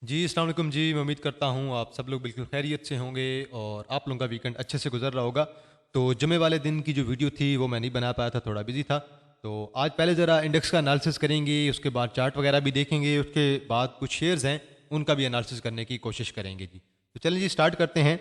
जी, अस्सलाम वालेकुम जी। मैं उम्मीद करता हूँ आप सब लोग बिल्कुल खैरियत से होंगे और आप लोगों का वीकेंड अच्छे से गुज़र रहा होगा। तो जुमे वाले दिन की जो वीडियो थी वो मैं नहीं बना पाया था, थोड़ा बिज़ी था। तो आज पहले ज़रा इंडेक्स का एनालिसिस करेंगे, उसके बाद चार्ट वगैरह भी देखेंगे, उसके बाद कुछ शेयर्स हैं उनका भी एनालिसिस करने की कोशिश करेंगे जी। तो चलिए जी स्टार्ट करते हैं।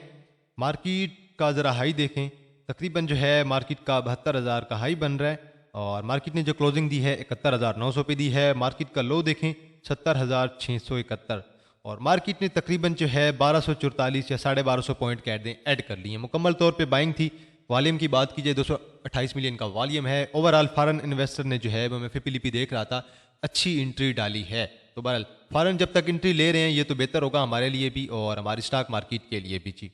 मार्केट का ज़रा हाई देखें, तकरीबन जो है मार्केट का 72,000 का हाई बन रहा है और मार्केट ने जो क्लोजिंग दी है 71,900 पे दी है। मार्केट का लो देखें 70,671 और मार्केट ने तकरीबन जो है 1244 या 1250 पॉइंट के ऐड कर लिए हैं। मुकम्मल तौर पे बाइंग थी। वॉल्यूम की बात कीजिए 228 मिलियन का वॉल्यूम है। ओवरऑल फॉरेन इन्वेस्टर ने जो है वो मैं फिपिलिपी देख रहा था, अच्छी एंट्री डाली है। तो बहरहाल फॉरेन जब तक एंट्री ले रहे हैं ये तो बेहतर होगा हमारे लिए भी और हमारी स्टॉक मार्केट के लिए भी जी।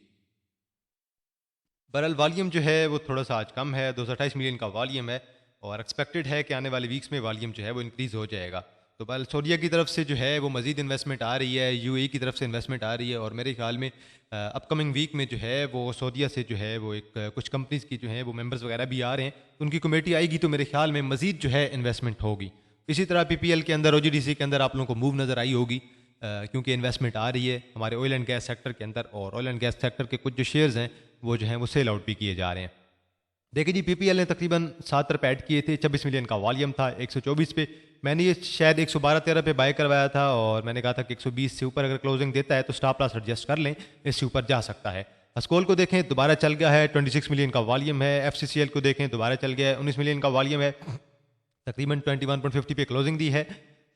बहरहाल वॉल्यूम जो है वो थोड़ा सा आज कम है, 228 मिलियन का वॉल्यूम है और एक्सपेक्टेड है कि आने वाले वीक्स में वॉल्यूम जो है वो इंक्रीज़ हो जाएगा। तो बहरहाल सऊदीया की तरफ से जो है वो मज़ीद इन्वेस्टमेंट आ रही है, यूएई की तरफ से इन्वेस्टमेंट आ रही है और मेरे ख्याल में अपकमिंग वीक में जो है वो सऊदीया से जो है वो कुछ कंपनीज़ की जो है वो मेंबर्स वगैरह भी आ रहे हैं, तो उनकी कमेटी आएगी तो मेरे ख्याल में मज़ीद जो है इन्वेस्टमेंट होगी। इसी तरह पीपीएल के अंदर, ओजीडीसी के अंदर आप लोगों को मूव नज़र आई होगी क्योंकि इन्वेस्टमेंट आ रही है हमारे ऑयल एंड गैस सेक्टर के अंदर और ऑयल एंड गैस सेक्टर के कुछ जो शेयर्स हैं वो जो हैं वो सेल आउट भी किए जा रहे हैं। देखिए जी, पीपीएल ने तकरीबन 7 रुपये ऐड किए थे, 26 मिलियन का वॉल्यूम था 124 पे। मैंने ये शायद 112-13 पे बाय करवाया था और मैंने कहा था कि 120 से ऊपर अगर क्लोजिंग देता है तो स्टॉप लॉस एडजस्ट कर लें, इससे ऊपर जा सकता है। अस्कोल को देखें दोबारा चल गया है, 26 मिलियन का वॉल्यूम है। एफसीसीएल को देखें दोबारा चल गया है, 19 मिलियन का वॉल्यूम है, तकरीबन 21.50 पे क्लोजिंग दी है।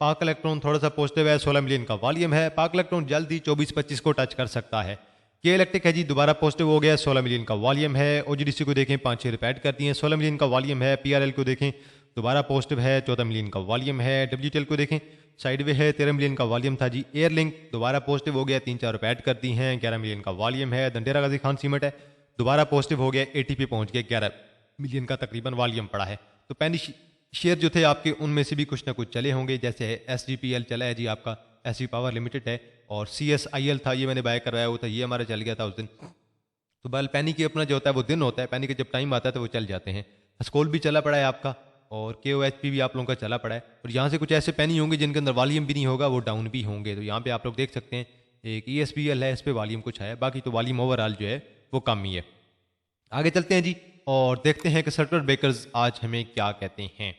पाक इलेक्ट्रॉन थोड़ा सा पॉजिटिव है, 16 मिलियन का वॉल्यूम है। पाक इलेक्ट्रॉन जल्द ही 24-25 को टच कर सकता है। के इलेक्ट्रिक है जी, दोबारा पॉजिटिव हो गया, 16 मिलियन का वॉल्यूम है। ओजीडीसी को देखें 5-6 रुपये ऐड कर दिए, 16 मिलियन का वॉल्यूम है। पीआरएल को देखें दोबारा पॉजिटिव है, 14 मिलियन का वॉल्यूम है। डब्ल्यूटीएल को देखें साइडवे है, 13 मिलियन का वॉल्यूम था जी। एयरलिंक दोबारा पॉजिटिव हो गया, 3-4 रुपये ऐड कर दी हैं, 11 मिलियन का वॉल्यूम है। दंडेरा गाजी खान सीमेंट है, दोबारा पॉजिटिव हो गया, 80 पे पहुंच गया, 11 मिलियन का तकरीबन वॉल्यूम पड़ा है। तो पैनी शेयर जो थे आपके उनमें से भी कुछ ना कुछ चले होंगे, जैसे एसजीपीएल चला है जी आपका, एसजी पावर लिमिटेड है और सीएसआईएल था, ये मैंने बाय करवाया हुआ था, ये हमारा चल गया था उस दिन। तो बल पैनी की अपना जो होता है वो दिन होता है, पैनी का जब टाइम आता है तो वो चल जाते हैं। स्कोल भी चला पड़ा है आपका और के भी आप लोगों का चला पड़ा है और यहाँ से कुछ ऐसे पैनी होंगे जिनके अंदर वॉल्यूम भी नहीं होगा, वो डाउन भी होंगे। तो यहाँ पे आप लोग देख सकते हैं एक ESPL है, इस पर वॉल्यूम कुछ है, बाकी तो वॉल्यूम ओवरऑल जो है वो कम ही है। आगे चलते हैं जी और देखते हैं कि सर्किट ब्रेकर्स आज हमें क्या कहते हैं।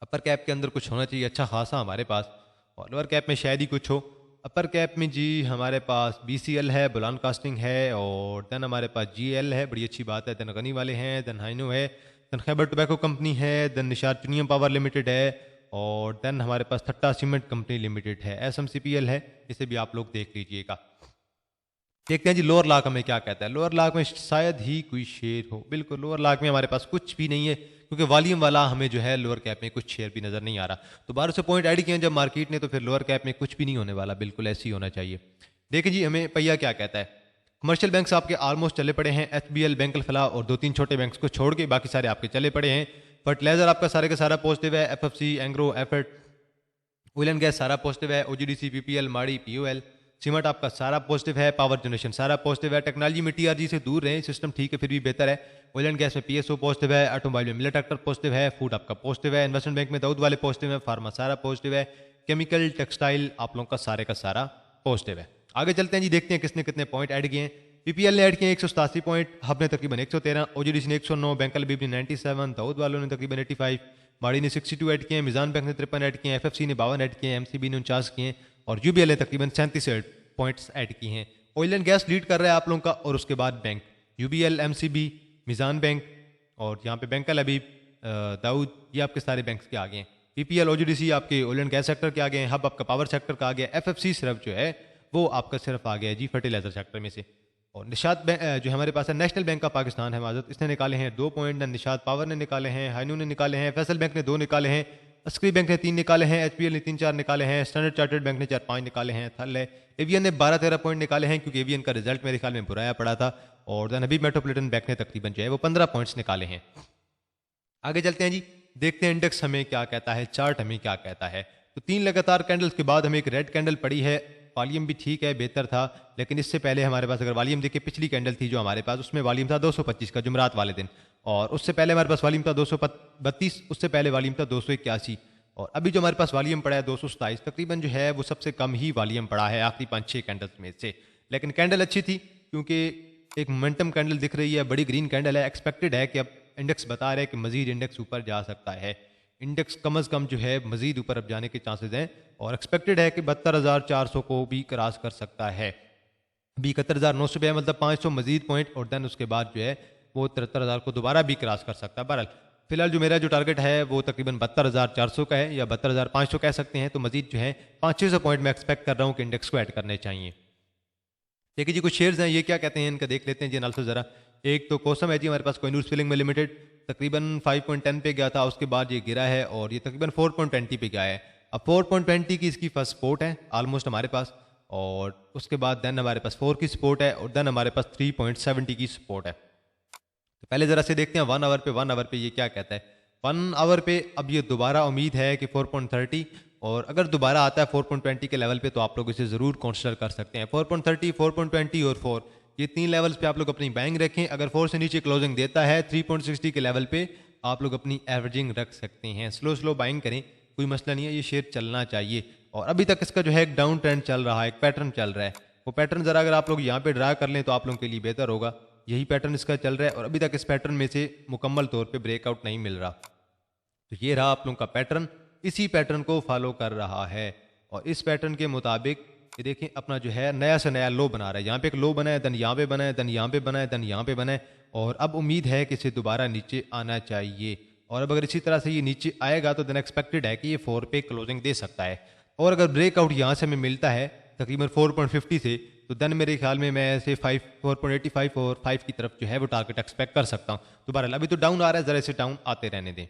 अपर कैप के अंदर कुछ होना चाहिए अच्छा खासा हमारे पास और लोअर कैप में शायद ही कुछ हो। अपर कैप में जी हमारे पास BCL है, बुलान कास्टिंग है और देन हमारे पास GL है, बड़ी अच्छी बात है। देन गनी वाले हैं, देन हाइनो है, देन खैबर टोबैको कंपनी है, देन निशार चुनियम पावर लिमिटेड है और देन हमारे पास थट्टा सीमेंट कंपनी लिमिटेड है, SMCPL है, इसे भी आप लोग देख लीजिएगा। देखते हैं जी लोअर लाख हमें क्या कहता है। लोअर लाख में शायद ही कोई शेयर हो, बिल्कुल लोअर लाख में हमारे पास कुछ भी नहीं है क्योंकि वॉल्यूम वाला हमें जो है लोअर कैप में कुछ शेयर भी नजर नहीं आ रहा। तो 1200 पॉइंट ऐड किए हैं जब मार्केट ने, तो फिर लोअर कैप में कुछ भी नहीं होने वाला, बिल्कुल ऐसे ही होना चाहिए। देखिए जी हमें पहिया क्या कहता है। कमर्शियल बैंक्स आपके ऑलमोस्ट चले पड़े हैं, HBL, बैंक अल-फलाह और 2-3 छोटे बैंक्स को छोड़ के बाकी सारे आपके चले पड़े हैं। फर्टिलाइजर आपका सारे का सारा पॉजिटिव है, FFC, Engro, effort, oil and gas सारा पॉजिटिव है, OGDC, PPL, माड़ी, POL, सीमेंट आपका सारा पॉजिटिव है, पावर जनरेशन सारा पॉजिटिव है। टेक्नोलॉजी में TRG से दूर रहें, सिस्टम ठीक है फिर भी बेहतर है। ऑयल एंड गैस में PSO पॉजिटिव है, ऑटोमोबाइल में मिलर ट्रैक्टर पॉजिटिव है, फूड आपका पॉजिटिव है, इन्वेस्टमेंट बैंक में दाऊद वाले पॉजिटिव है, फार्मा सारा पॉजिटिव है, केमिकल टेक्सटाइल आप लोगों का सारा पॉजिटिव है। आगे चलते हैं जी, देखते हैं किसने कितने पॉइंट ऐड किए हैं। PPL ने ऐड किए 187 पॉइंट, हब ने तकरीबन 113, OGDC ने 109, बैंक अल-बीब ने 97, दाऊद वालों ने तकरीबन 85, माड़ी ने 62 ऐड किए हैं, मिजान बैंक ने 53 ऐड किए हैं, FFC ने 52 ऐड किए हैं, MCB ने 49 किए हैं और UBL ने तकरीबन 37 पॉइंट्स ऐड किए हैं। ऑयल एंड गैस लीड कर रहा है आप लोगों का और उसके बाद बैंक, UBL, MCB, मिजान बैंक और यहाँ पे बैंक अल-हबीब, दाऊद, ये आपके सारे बैंक्स के आगे हैं। PPL, OGDC आपके ऑयल एंड गैस सेक्टर के आगे हैं, हब आपका पावर सेक्टर का आ गया, FFC सिर्फ जो है वो आपका सिर्फ आ गया जी फर्टिलाइजर सेक्टर में से। और निशात जो हमारे पास है, नेशनल बैंक ऑफ पाकिस्तान है माजत, इसने निकाले हैं 2 पॉइंट, निशात पावर ने निकाले हैं, हाइनू ने निकाले हैं, फैसल बैंक ने 2 निकाले हैं, अस्करी बैंक ने 3 निकाले हैं, HPL ने 3-4 निकाले हैं, स्टैंडर्ड चार्टर्ड बैंक ने 4-5 निकाले हैं, थल है, एवियन ने 12-13 पॉइंट निकाले हैं क्योंकि एवियन का रिजल्ट मेरे ख्याल में बुराया पड़ा था और देन हबीब मेट्रोपॉलिटन बैंक ने तकरीबन जो है वो 15 पॉइंट्स निकाले हैं। आगे चलते हैं जी, देखते हैं इंडेक्स हमें क्या कहता है, चार्ट हमें क्या कहता है। तो 3 लगातार कैंडल्स के बाद हमें एक रेड कैंडल पड़ी है, वॉल्यूम भी ठीक है, बेहतर था, लेकिन इससे पहले हमारे पास अगर वॉल्यूम देखिए, पिछली कैंडल थी जो हमारे पास, उसमें वॉल्यूम था 225 का जुमरात वाले दिन और उससे पहले हमारे पास वॉल्यूम था 232, उससे पहले वॉल्यूम था 281 और अभी जो हमारे पास वॉल्यूम पड़ा है 227, तकरीबन जो है वो सबसे कम ही वॉल्यूम पड़ा है आखिरी 5-6 कैंडल्स में से। लेकिन कैंडल अच्छी थी क्योंकि एक मोमेंटम कैंडल दिख रही है, बड़ी ग्रीन कैंडल है। एक्सपेक्टेड है कि अब इंडेक्स बता रहे हैं कि मजीद इंडेक्स ऊपर जा सकता है। इंडेक्स कम अज़ कम जो है मजीद ऊपर अब जाने के चांसेस हैं और एक्सपेक्टेड है कि 72,400 को भी क्रॉस कर सकता है। अभी 71,900 पे है, मतलब 500 मजीद पॉइंट और देन उसके बाद जो है वो 73,000 को दोबारा भी क्रॉस कर सकता है। बहरहाल फिलहाल जो मेरा जो टारगेट है वो तकरीबन 72,400 का है या 72,500 कह सकते हैं। तो मजीद जो है 500 पॉइंट मैं एक्सपेक्ट कर रहा हूँ कि इंडेक्स को ऐड करने चाहिए। देखिए जी कुछ शेयर्स हैं, ये क्या कहते हैं इनका देख लेते हैं जी एनालिसिस ज़रा। एक तो कोसम है जी हमारे पास, कोहिनूर स्पिनिंग मिल लिमिटेड, तकरीबन 5.10 पे गया था, उसके बाद ये गिरा है और ये तकरीबन 4.20 पे गया है। अब 4.20 की इसकी फर्स्ट सपोर्ट है ऑलमोस्ट हमारे पास, और उसके बाद देन हमारे पास 4 की सपोर्ट है और देन हमारे पास 3.70 की सपोर्ट है। तो पहले ज़रा से देखते हैं 1 आवर पे, 1 आवर पे ये क्या कहता है। 1 आवर पे अब ये दोबारा उम्मीद है कि 4.30, और अगर दोबारा आता है 4.20 के लेवल पे तो आप लोग इसे ज़रूर कंसिडर कर सकते हैं। 4.30, 4.20 और 4, ये 3 लेवल्स पे आप लोग अपनी बाइंग रखें। अगर 4 से नीचे क्लोजिंग देता है 3.60 के लेवल पे आप लोग अपनी एवरेजिंग रख सकते हैं। स्लो बाइंग करें, कोई मसला नहीं है, ये शेयर चलना चाहिए। और अभी तक इसका जो है एक डाउन ट्रेंड चल रहा है, एक पैटर्न चल रहा है। वो पैटर्न ज़रा अगर आप लोग यहाँ पे ड्रा कर लें तो आप लोगों के लिए बेहतर होगा। यही पैटर्न इसका चल रहा है और अभी तक इस पैटर्न में से मुकम्मल तौर पे ब्रेकआउट नहीं मिल रहा। तो ये रहा आप लोगों का पैटर्न, इसी पैटर्न को फॉलो कर रहा है और इस पैटर्न के मुताबिक ये देखें अपना जो है नया से नया लो बना रहा है। यहाँ पे एक लो बना है, देन यहाँ पे बना है, देन यहाँ पे बना है, देन यहाँ पे बना है, और अब उम्मीद है कि इसे दोबारा नीचे आना चाहिए। और अब अगर इसी तरह से ये नीचे आएगा तो देन एक्सपेक्टेड है कि ये 4 पे क्लोजिंग दे सकता है। और अगर ब्रेकआउट यहाँ से हमें मिलता है तकरीबन 4.50 से, तो देन मेरे ख्याल में मैं ऐसे 4.85 और 5 की तरफ जो है वो टारगेट एक्सपेक्ट कर सकता हूँ। तो बहरहाल अभी तो डाउन आ रहा है, ज़रा इसे डाउन आते रहने दें।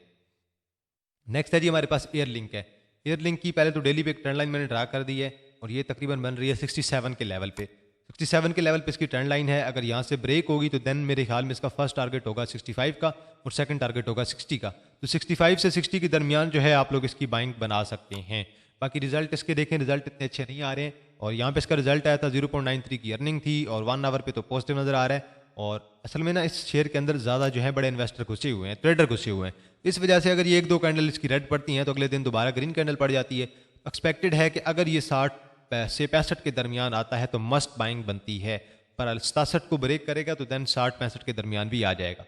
नेक्स्ट है जी हमारे पास एयरलिंक है। एयरलिंक की पहले तो डेली पे एक ट्रेंड लाइन मैंने ड्रा कर दी है और ये तकरीबन बन रही है 67 के लेवल पे। 67 के लेवल पे इसकी ट्रेंड लाइन है। अगर यहाँ से ब्रेक होगी तो देन मेरे ख्याल में इसका फर्स्ट टारगेट होगा 65 का और सेकंड टारगेट होगा 60 का। तो 65 से 60 के दरमियान जो है आप लोग इसकी बाइंग बना सकते हैं। बाकी रिजल्ट इसके देखें, रिजल्ट इतने अच्छे नहीं आ रहे हैं और यहाँ पे इसका रिजल्ट आया था 0.93 की अर्निंग थी और 1 आवर पे तो पॉजिटिव नजर आ रहा है। और असल में ना इस शेयर के अंदर ज़्यादा जो है बड़े इन्वेस्टर घुसे हुए हैं, ट्रेडर घुसे हुए हैं। इस वजह से अगर ये 1-2 कैंडल इसकी रेड पड़ती हैं तो अगले दिन दोबारा ग्रीन कैंडल पड़ जाती है। एक्सपेक्टेड है कि अगर ये 60 से 65 के दरमियान आता है तो मस्ट बाइंग बनती है, पर 67 को ब्रेक करेगा तो देन 60-65 के दरमियान भी आ जाएगा।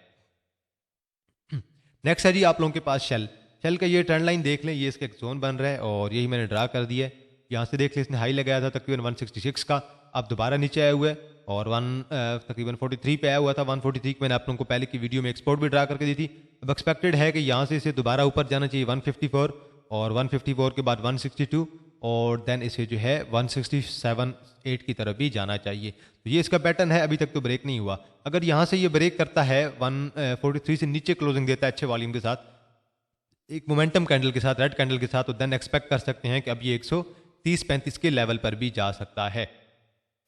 नेक्स्ट है जी आप लोगों के पास शेल का ये ट्रेंड लाइन देख लें, ये इसका एक जोन बन रहा है और यही मैंने ड्रा कर दिया है। यहाँ से देख लें इसने हाई लगाया था तकरीबन 166 का, अब दोबारा नीचे आया हुआ है और तकरीबन 43 पे आया हुआ था। 143 मैंने आप लोगों को पहले की वीडियो में एक्सपोर्ट भी ड्रा करके दी थी। अब एक्सपेक्टेड है कि यहाँ से इसे दोबारा ऊपर जाना चाहिए 154 और 154 के बाद 162 और देन इसे जो है 167-8 की तरफ भी जाना चाहिए। तो ये इसका पैटर्न है, अभी तक तो ब्रेक नहीं हुआ। अगर यहाँ से ये ब्रेक करता है 143 से नीचे क्लोजिंग देता है अच्छे वॉल्यूम के साथ, एक मोमेंटम कैंडल के साथ, रेड कैंडल के साथ, तो देन एक्सपेक्ट कर सकते हैं कि अब ये 130-35 के लेवल पर भी जा सकता है।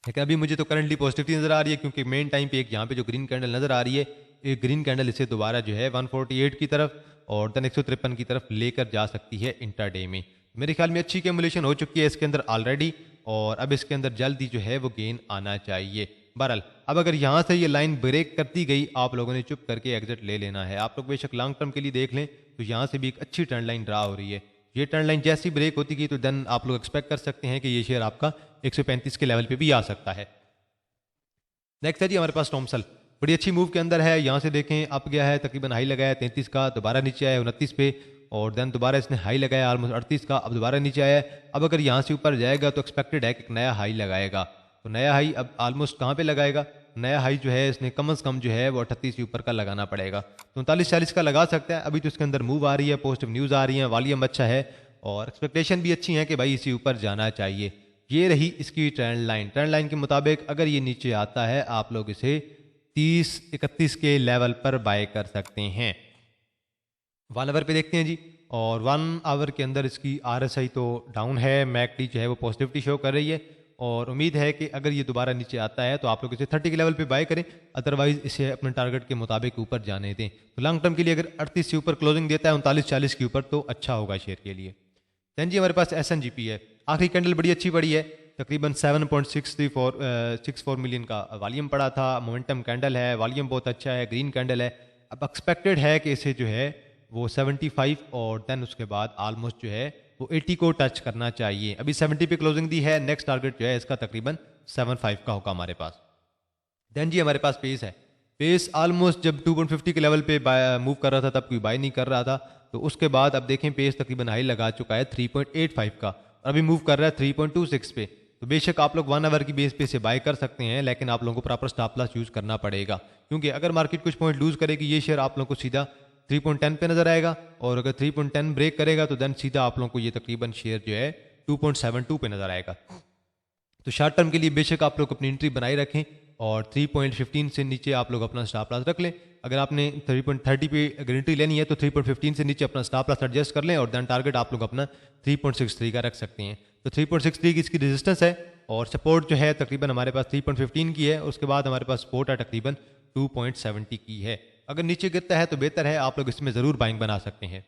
लेकिन अभी मुझे तो करंटली पॉजिटिविटी नजर आ रही है क्योंकि मेन टाइम पे एक यहाँ पे जो ग्रीन कैंडल नजर आ रही है, एक ग्रीन कैंडल इसे दोबारा जो है 148 की तरफ और देन 153 की तरफ लेकर जा सकती है इंट्राडे में। मेरे ख्याल में अच्छी कैमुलेशन हो चुकी है इसके अंदर ऑलरेडी और अब इसके अंदर जल्दी जो है वो गेन आना चाहिए। बहरहाल अब अगर यहाँ से ये लाइन ब्रेक करती गई आप लोगों ने चुप करके एग्जिट ले लेना है। आप लोग बेशक लॉन्ग टर्म के लिए देख लें तो यहाँ से भी एक अच्छी ट्रेंड लाइन ड्रा हो रही है। ये ट्रेंड लाइन जैसी ब्रेक होती गई तो देन आप लोग एक्सपेक्ट कर सकते हैं कि ये शेयर आपका 135 के लेवल पे भी आ सकता है। नेक्स्ट है जी हमारे पास थॉमसन, बड़ी अच्छी मूव के अंदर है। यहाँ से देखें अप गया है, तकरीबन हाई लगाया 33 का, दोबारा नीचे आया 29 पे और देन दोबारा इसने हाई लगाया ऑलमोस्ट 38 का, अब दोबारा नीचे आया है। अब अगर यहाँ से ऊपर जाएगा तो एक्सपेक्टेड है कि एक नया हाई लगाएगा। तो नया हाई अब ऑलमोस्ट कहाँ पे लगाएगा, नया हाई जो है इसने कम से कम जो है वो 38 से ऊपर का लगाना पड़ेगा। तो 39-40 का लगा सकता है। अभी तो इसके अंदर मूव आ रही है, पॉजिटिव न्यूज़ आ रही है, वॉल्यूम अच्छा है और एक्सपेक्टेशन भी अच्छी है कि भाई इसी ऊपर जाना चाहिए। ये रही इसकी ट्रेंड लाइन। ट्रेंड लाइन के मुताबिक अगर ये नीचे आता है आप लोग इसे 30-31 के लेवल पर बाय कर सकते हैं। 1 आवर पे देखते हैं जी, और 1 आवर के अंदर इसकी RSI तो डाउन है, मैकडी जो है वो पॉजिटिविटी शो कर रही है और उम्मीद है कि अगर ये दोबारा नीचे आता है तो आप लोग इसे 30 के लेवल पे बाय करें, अदरवाइज इसे अपने टारगेट के मुताबिक ऊपर जाने दें। तो लॉन्ग टर्म के लिए अगर 38 से ऊपर क्लोजिंग देता है 39-40 के ऊपर तो अच्छा होगा शेयर के लिए। दैन जी हमारे पास SNGP है, आखिरी कैंडल बड़ी अच्छी पड़ी है, तकरीबन 7.64 मिलियन का वॉल्यूम पड़ा था, मोमेंटम कैंडल है, वॉल्यूम बहुत अच्छा है, ग्रीन कैंडल है। अब एक्सपेक्टेड है कि इसे जो है वो 75 और देन उसके बाद ऑलमोस्ट जो है वो 80 को टच करना चाहिए। अभी 70 पे क्लोजिंग दी है, नेक्स्ट टारगेट जो है इसका तकरीबन 75 का होगा हमारे पास। देन जी हमारे पास पेस है। पेस ऑलमोस्ट जब 2.50 के लेवल पे मूव कर रहा था तब कोई बाय नहीं कर रहा था, तो उसके बाद अब देखें पेस तकरीबन हाई लगा चुका है 3.85 का और अभी मूव कर रहा है 3.26 पे। तो बेशक आप लोग 1 आवर की बेस पे से बाय कर सकते हैं, लेकिन आप लोगों को प्रॉपर स्टॉप लॉस यूज़ करना पड़ेगा, क्योंकि अगर मार्केट कुछ पॉइंट लूज करेगी ये शेयर आप लोगों को सीधा 3.10 पे नजर आएगा, और अगर 3.10 ब्रेक करेगा तो देन सीधा आप लोगों को ये तकरीबन शेयर जो है 2.72 पे नजर आएगा। तो शॉर्ट टर्म के लिए बेशक आप लोग अपनी एंट्री बनाए रखें और 3.15 से नीचे आप लोग अपना स्टॉप लॉस रख लें। अगर आपने 3.30 पे अगर एंट्री लेनी है तो 3.15 से नीचे अपना स्टॉप लॉस एडजस्ट कर लें और देन टारगेट आप लोग अपना 3.63 का रख सकते हैं। तो 3.63 की इसकी रेजिस्टेंस है और सपोर्ट जो है तकरीबन हमारे पास 3.15 की है, उसके बाद हमारे पास सपोर्ट है तकरीबन 2.70 की है। अगर नीचे गिरता है तो बेहतर है, आप लोग इसमें ज़रूर बाइंग बना सकते हैं।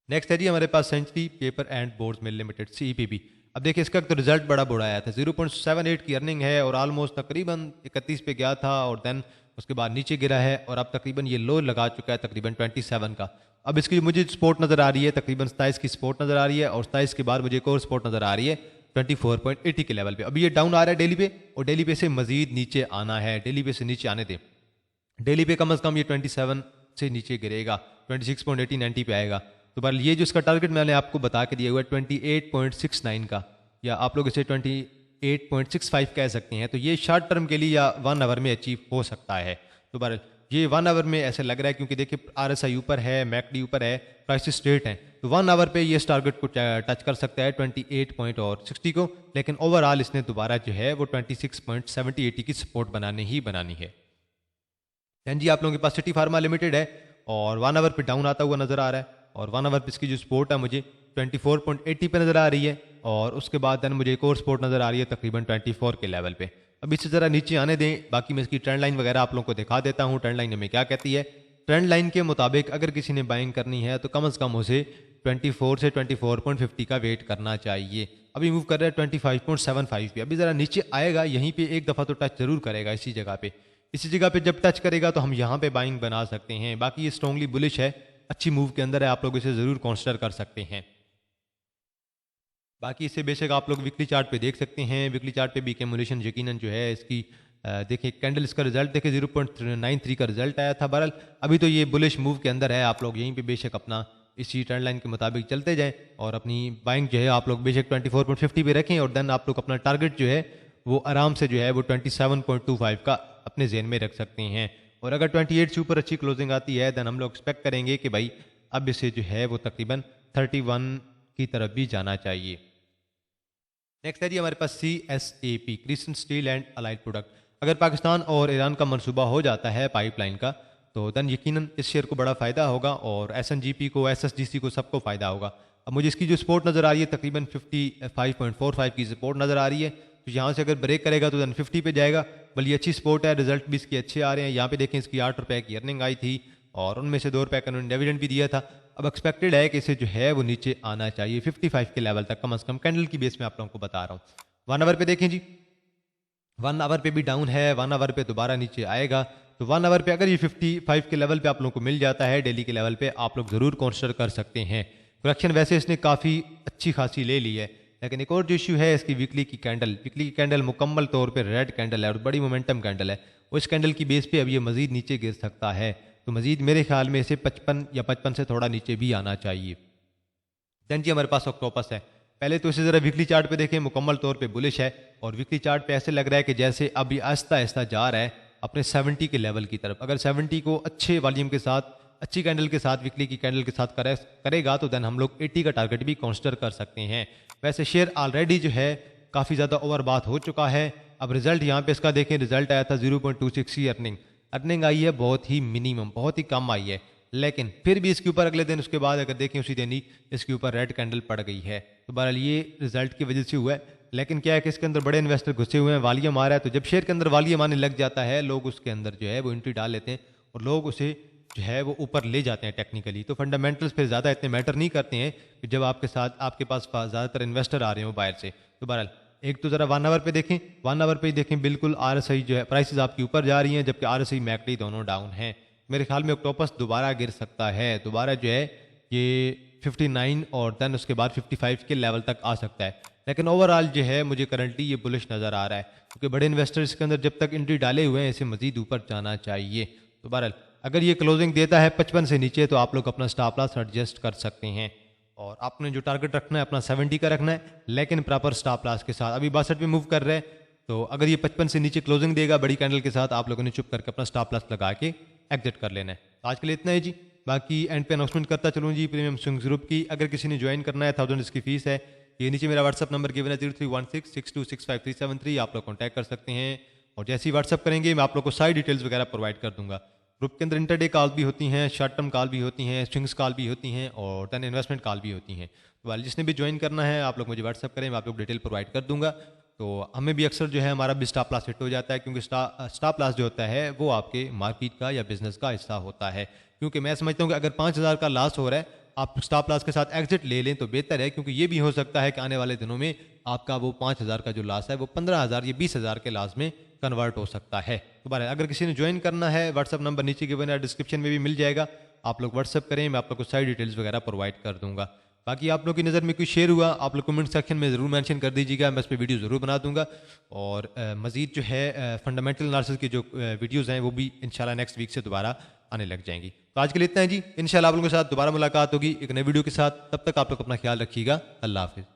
नेक्स्ट है जी हमारे पास century paper and boards mill limited CPB। अब देखिए इसका तो रिजल्ट बड़ा बुरा आया था, 0.78 की अर्निंग है और ऑलमोस्ट तकरीबन 31 पे गया था और देन उसके बाद नीचे गिरा है और अब तकरीबन ये लो लगा चुका है तकरीबन 27 का। अब इसकी मुझे सपोर्ट नज़र आ रही है तकरीबन 27 की सपोर्ट नज़र आ रही है और 27 के बाद मुझे एक और सपोर्ट नज़र आ रही है 24.80 के लेवल पे। अभी ये डाउन आ रहा है डेली पे और डेली पे से मजीद नीचे आना है, डेली पे से नीचे आने दें। डेली पे कम से कम ये 27 से नीचे गिरेगा, 26.80 90 पे आएगा। तो बहरहाल ये जो इसका टारगेट मैंने आपको बता के दिया हुआ है 28.69 का, या आप लोग इसे 28.65 कह सकते हैं। तो ये शॉर्ट टर्म के लिए या 1 आवर में अचीव हो सकता है। तो बहरहाल ये 1 आवर में ऐसे लग रहा है, क्योंकि देखिए RSI ऊपर है, मैकडी ऊपर है, प्राइस स्ट्रेट है, तो 1 आवर पे ये इस टारगेट को टच कर सकता है 28.60 को, लेकिन ओवरऑल इसने दोबारा जो है वो 26.70-80 की सपोर्ट बनानी ही बनानी है। दैन जी आप लोगों के पास सिटी फार्मा लिमिटेड है और 1 आवर पे डाउन आता हुआ नजर आ रहा है और 1 आवर पे इसकी जो सपोर्ट है मुझे 24.80 पे नजर आ रही है और उसके बाद देन मुझे एक और सपोर्ट नजर आ रही है तकरीबन 24 के लेवल पे। अब इससे ज़रा नीचे आने दें, बाकी मैं इसकी ट्रेंड लाइन वगैरह आप लोगों को दिखा देता हूँ। ट्रेंड लाइन हमें क्या कहती है? ट्रेंड लाइन के मुताबिक अगर किसी ने बाइंग करनी है तो कम से कम उसे 24 से 24.50 का वेट करना चाहिए। अभी मूव कर रहा है 25.75 पे, अभी ज़रा नीचे आएगा, यहीं पे एक दफ़ा तो टच जरूर करेगा इसी जगह पे। इसी जगह पे जब टच करेगा तो हम यहाँ पे बाइंग बना सकते हैं। बाकी ये स्ट्रॉन्गली बुलिश है, अच्छी मूव के अंदर है, आप लोग इसे ज़रूर कंसिडर कर सकते हैं। बाकी इसे बेशक आप लोग वीकली चार्ट पे देख सकते हैं। वीकली चार्ट पे भी एक्यूमुलेशन यकीनन जो है इसकी देखिए कैंडल इसका रिजल्ट देखिए 0.93 का रिजल्ट आया था। बहरहाल अभी तो ये बुलिश मूव के अंदर है, आप लोग यहीं पे बेशक अपना इसी ट्रेंड लाइन के मुताबिक चलते जाएं और अपनी बाइंग जो है आप लोग बेशक 24.50 पे रखें और देन आप लोग अपना टारगेट जो है वो आराम से जो है वो 27.25 का अपने जेन में रख सकते हैं। और अगर 28 से ऊपर अच्छी क्लोजिंग आती है देन हम लोग एक्सपेक्ट करेंगे कि भाई अब इसे जो है वो तकरीबन 31 की तरफ भी जाना चाहिए। नेक्स्ट है जी हमारे पास CSAP Crescent Steel and Allied Product. अगर पाकिस्तान और ईरान का मंसूबा हो जाता है पाइपलाइन का तो देन यकीनन इस शेयर को बड़ा फ़ायदा होगा और SNGP को, SSGC को, सबको फ़ायदा होगा। अब मुझे इसकी जो सपोर्ट नज़र आ रही है तकरीबन 55.45 की सपोर्ट नज़र आ रही है, तो यहाँ से अगर ब्रेक करेगा तो देन 50 पे जाएगा। बल्कि अच्छी सपोर्ट है, रिजल्ट भी इसके अच्छे आ रहे हैं। यहाँ पे देखें इसकी 8 रुपये की अर्निंग आई थी और उनमें से 2 रुपये का उन्होंने डिविडेंड भी दिया था। अब एक्सपेक्टेड है कि इसे जो है वो नीचे आना चाहिए 55 के लेवल तक, कम से कम कैंडल की बेस में आप लोगों को बता रहा हूँ। 1 आवर पे देखें जी, 1 आवर पे भी डाउन है, 1 आवर पे दोबारा नीचे आएगा। तो 1 आवर पे अगर ये 55 के लेवल पे आप लोगों को मिल जाता है डेली के लेवल पे, आप लोग ज़रूर कंसिडर कर सकते हैं। करेक्शन वैसे इसने काफ़ी अच्छी खासी ले ली है, लेकिन एक और जो इशू है इसकी वीकली की कैंडल मुकम्मल तौर पे रेड कैंडल है और बड़ी मोमेंटम कैंडल है। उस कैंडल की बेस पे अब ये मजीद नीचे गिर सकता है, तो मजीद मेरे ख्याल में इसे 55 या 55 से थोड़ा नीचे भी आना चाहिए। देन जी हमारे पास ऑक्टोपस है। पहले तो इसे ज़रा वीकली चार्ट पे देखें, मुकम्मल तौर पे बुलिश है और वीकली चार्ट पे ऐसे लग रहा है कि जैसे अभी आहिस्ता आहिस्ता जा रहा है अपने 70 के लेवल की तरफ। अगर 70 को अच्छे वॉल्यूम के साथ, अच्छी कैंडल के साथ, वीकली की कैंडल के साथ करेगा तो देन हम लोग 80 का टारगेट भी कंसिडर कर सकते हैं। वैसे शेयर ऑलरेडी जो है काफ़ी ज़्यादा ओवर बात हो चुका है। अब रिजल्ट यहाँ पे इसका देखें, रिजल्ट आया था 0.26 की अर्निंग आई है, बहुत ही मिनिमम, बहुत ही कम आई है, लेकिन फिर भी इसके ऊपर अगले दिन उसके बाद अगर देखें उसी दिन ही इसके ऊपर रेड कैंडल पड़ गई है। तो बहरहाल ये रिजल्ट की वजह से हुआ है, लेकिन क्या है कि इसके अंदर बड़े इन्वेस्टर घुसे हुए हैं, वॉल्यूम आ रहा है। तो जब शेयर के अंदर वॉल्यूम आने लग जाता है, लोग उसके अंदर जो है वो एंट्री डाल लेते हैं और लोग उसे जो है वो ऊपर ले जाते हैं टेक्निकली। तो फंडामेंटल्स फिर ज़्यादा इतने मैटर नहीं करते हैं कि जब आपके पास ज़्यादातर इन्वेस्टर आ रहे हो बाहर से। तो बहरहाल एक तो ज़रा 1 आवर पे देखें, 1 आवर पे देखें बिल्कुल RSI जो है प्राइसेस आपकी ऊपर जा रही हैं, जबकि RSI मैकडी दोनों डाउन हैं। मेरे ख्याल में ऑक्टोपस दोबारा गिर सकता है, दोबारा जो है ये 59 और देन उसके बाद 55 के लेवल तक आ सकता है। लेकिन ओवरऑल जो है मुझे करंटली ये बुलिश नज़र आ रहा है, क्योंकि बड़े इन्वेस्टर्स के अंदर जब तक एंट्री डाले हुए हैं इसे मजीद ऊपर जाना चाहिए। तो बहरहाल अगर ये क्लोजिंग देता है 55 से नीचे तो आप लोग अपना स्टॉप लॉस एडजस्ट कर सकते हैं, और आपने जो टारगेट रखना है अपना 70 का रखना है, लेकिन प्रॉपर स्टॉप लॉस के साथ। अभी 62 पे मूव कर रहे हैं, तो अगर ये 55 से नीचे क्लोजिंग देगा बड़ी कैंडल के साथ, आप लोगों ने चुप करके अपना स्टॉप लॉस लगा के एग्जिट कर लेना है। तो आज के लिए इतना है जी। बाकी एंड पे अनाउंसमेंट करता चलूँ जी प्रीमियम स्विंग्स ग्रुप की। अगर किसी ने ज्वाइन करना है 1000 इसकी फीस है। ये नीचे मेरा व्हाट्सअप नंबर गिवन है 031662653373, आप लोग कॉन्टैक्ट कर सकते हैं। और जैसे ही व्हाट्सअप करेंगे मैं आप लोग को सारी डिटेल्स वगैरह प्रोवाइड कर दूंगा। ग्रुप के अंदर इंटरडे कॉल भी होती हैं, शॉर्ट टर्म कॉल भी होती हैं, स्विंग्स कॉल भी होती हैं और देन इन्वेस्टमेंट कॉल भी होती हैं। तो जिसने भी ज्वाइन करना है आप लोग मुझे व्हाट्सअप करें, मैं आप लोग डिटेल प्रोवाइड कर दूंगा। तो हमें भी अक्सर जो है हमारा भी स्टॉप लॉस हिट हो जाता है, क्योंकि स्टॉप लॉस जो होता है वो आपके मार्केट का या बिजनेस का हिस्सा होता है। क्योंकि मैं समझता हूँ कि अगर 5000 का लॉस हो रहा है आप स्टॉप लॉस के साथ एग्जिट ले लें तो बेहतर है, क्योंकि ये भी हो सकता है कि आने वाले दिनों में आपका वो 5000 का जो लॉस है वो 15000 या 20000 के लॉस में कन्वर्ट हो सकता है। दोबारा अगर किसी ने ज्वाइन करना है व्हाट्सअप नंबर नीचे गिवन है, डिस्क्रिप्शन में भी मिल जाएगा, आप लोग व्हाट्सअप करें, मैं आप लोग को सारी डिटेल्स वगैरह प्रोवाइड कर दूंगा। बाकी आप लोग की नज़र में कोई शेयर हुआ आप लोग कमेंट सेक्शन में ज़रूर मेंशन कर दीजिएगा, मैं इस पर वीडियो ज़रूर बना दूंगा। और मज़ीद जो है फंडामेंटल एनालिसिस की जो वीडियोज़ हैं वो भी इंशाल्लाह नेक्स्ट वीक से दोबारा आने लग जाएंगी। तो आज के लिए इतना है जी, इंशाल्लाह आप लोगों के साथ दोबारा मुलाकात होगी एक नई वीडियो के साथ। तब तक आप लोग अपना ख्याल रखिएगा। अल्लाह हाफिज़।